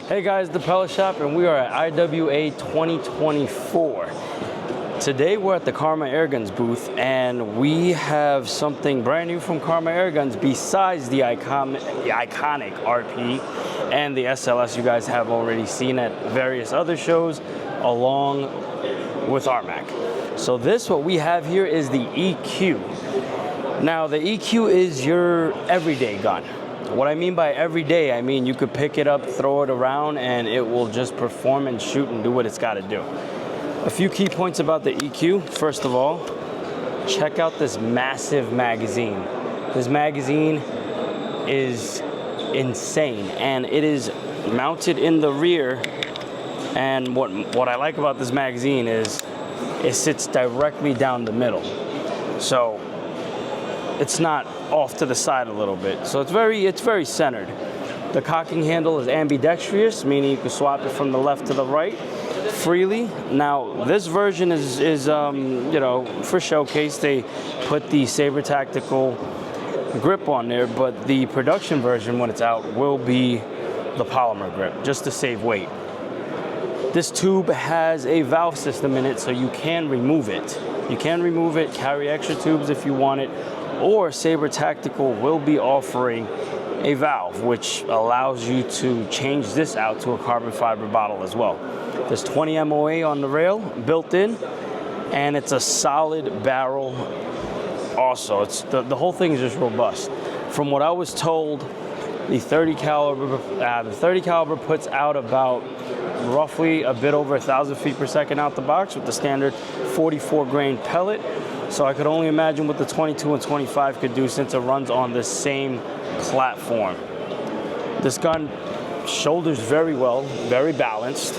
Hey guys, the Pellet Shop, and we are at IWA 2024. Today we're at the Karma Airguns booth, and we have something brand new from Karma Airguns besides the iconic RP and the SLS you guys have already seen at various other shows along with RMAC. So what we have here is the EQ. Now the EQ is your everyday gun. What I mean by everyday, I mean you could pick it up, throw it around, and it will just perform and shoot and do what it's got to do. A few key points about the EQ. First of all, check out this massive magazine. This magazine is insane, and it is mounted in the rear. And what I like about this magazine is it sits directly down the middle. So it's not off to the side a little bit. So it's very centered. The cocking handle is ambidextrous, meaning you can swap it from the left to the right freely. Now this version is for showcase. They put the Saber Tactical grip on there, but the production version when it's out will be the polymer grip, just to save weight. This tube has a valve system in it, so you can remove it. You can remove it, carry extra tubes if you want it, or Saber Tactical will be offering a valve which allows you to change this out to a carbon fiber bottle as well. There's 20 MOA on the rail built in, and it's a solid barrel also. It's the whole thing is just robust. From what I was told, the 30 caliber puts out about roughly a bit over 1,000 feet per second out the box with the standard 44 grain pellet. So I could only imagine what the 22 and 25 could do since it runs on the same platform. This gun shoulders very well, very balanced.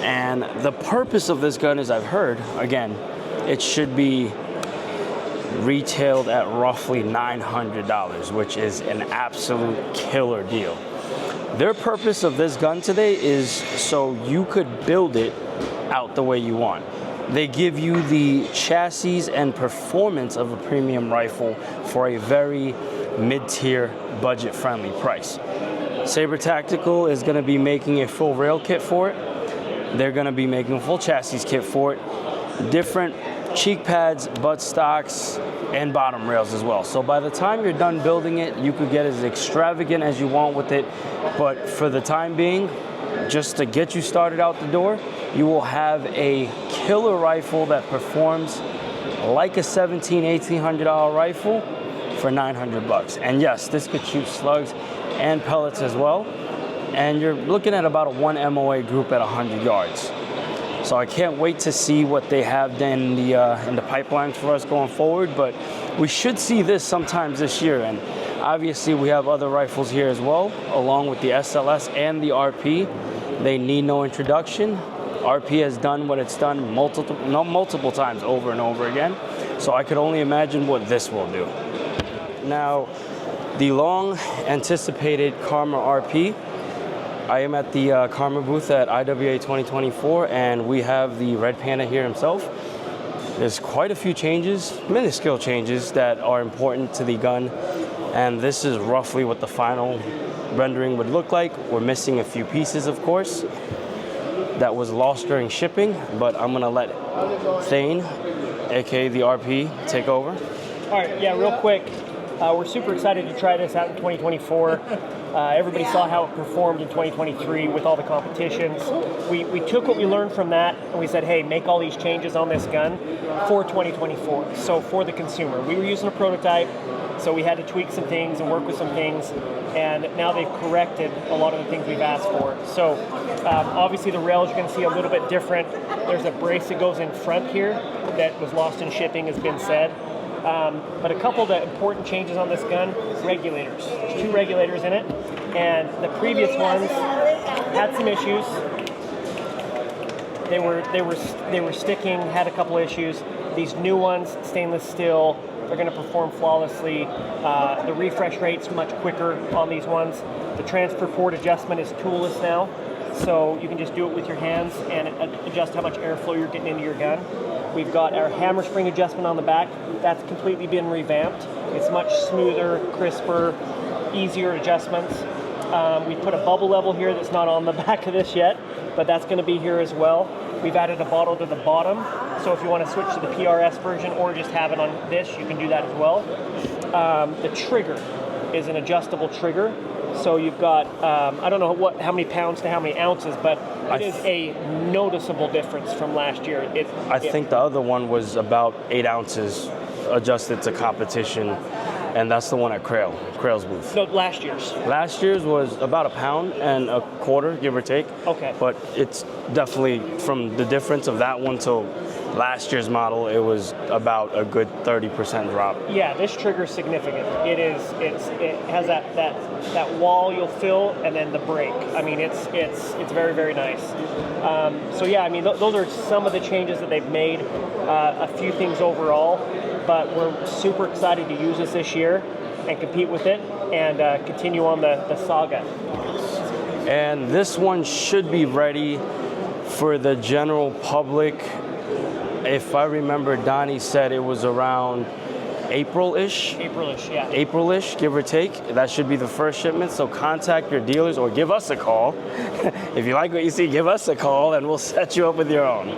And the purpose of this gun is, I've heard, again, it should be retailed at roughly $900, which is an absolute killer deal. Their purpose of this gun today is so you could build it out the way you want. They give you the chassis and performance of a premium rifle for a very mid-tier, budget-friendly price. Saber Tactical is going to be making a full rail kit for it. They're going to be making a full chassis kit for it. Different cheek pads, butt stocks, and bottom rails as well. So by the time you're done building it, you could get as extravagant as you want with it. But for the time being, just to get you started out the door, you will have a killer rifle that performs like a $1,800 rifle for $900. And yes, this could shoot slugs and pellets as well. And you're looking at about a 1 MOA group at 100 yards. So I can't wait to see what they have in the pipelines for us going forward. But we should see this sometimes this year. And obviously we have other rifles here as well, along with the SLS and the RP. They need no introduction. RP has done what it's done multiple times over and over again. So I could only imagine what this will do. Now, the long anticipated Karma RP. I am at the Karma booth at IWA 2024, and we have the Red Panda here himself. There's quite a few changes, minuscule changes that are important to the gun. And this is roughly what the final rendering would look like. We're missing a few pieces, of course, that was lost during shipping, but I'm gonna let Thane, aka the RP, take over. All right, yeah, real quick. We're super excited to try this out in 2024. Everybody saw how it performed in 2023 with all the competitions. We took what we learned from that and we said, hey, make all these changes on this gun for 2024. So for the consumer, we were using a prototype, so we had to tweak some things and work with some things. And now they've corrected a lot of the things we've asked for. So obviously the rails you're going to see a little bit different. There's a brace that goes in front here that was lost in shipping, has been said. But a couple of the important changes on this gun, regulators. There's 2 regulators in it, and the previous ones had some issues. They were sticking, had a couple issues. These new ones, stainless steel, they're going to perform flawlessly. The refresh rate's much quicker on these ones. The transfer port adjustment is toolless now, so you can just do it with your hands and adjust how much airflow you're getting into your gun. We've got our hammer spring adjustment on the back. That's completely been revamped. It's much smoother, crisper, easier adjustments. We put a bubble level here that's not on the back of this yet, but that's going to be here as well. We've added a bottle to the bottom, so if you want to switch to the PRS version or just have it on this, you can do that as well. The trigger is an adjustable trigger, so you've got, I don't know how many pounds to how many ounces, but it is a noticeable difference from last year. I think the other one was about 8 ounces adjusted to competition, and that's the one at Crail's booth. No, last year's. Last year's was about 1.25 pounds, give or take. Okay. But it's definitely, from the difference of that one to last year's model, it was about a good 30% drop. Yeah, this trigger is significant. It has that wall you'll feel, and then the brake. I mean, it's very, very nice. So yeah, I mean, those are some of the changes that they've made. A few things overall, but we're super excited to use this year and compete with it and continue on the saga. And this one should be ready for the general public. If I remember, Donnie said it was around April-ish. April-ish, yeah. April-ish, give or take. That should be the first shipment. So contact your dealers or give us a call. If you like what you see, give us a call and we'll set you up with your own.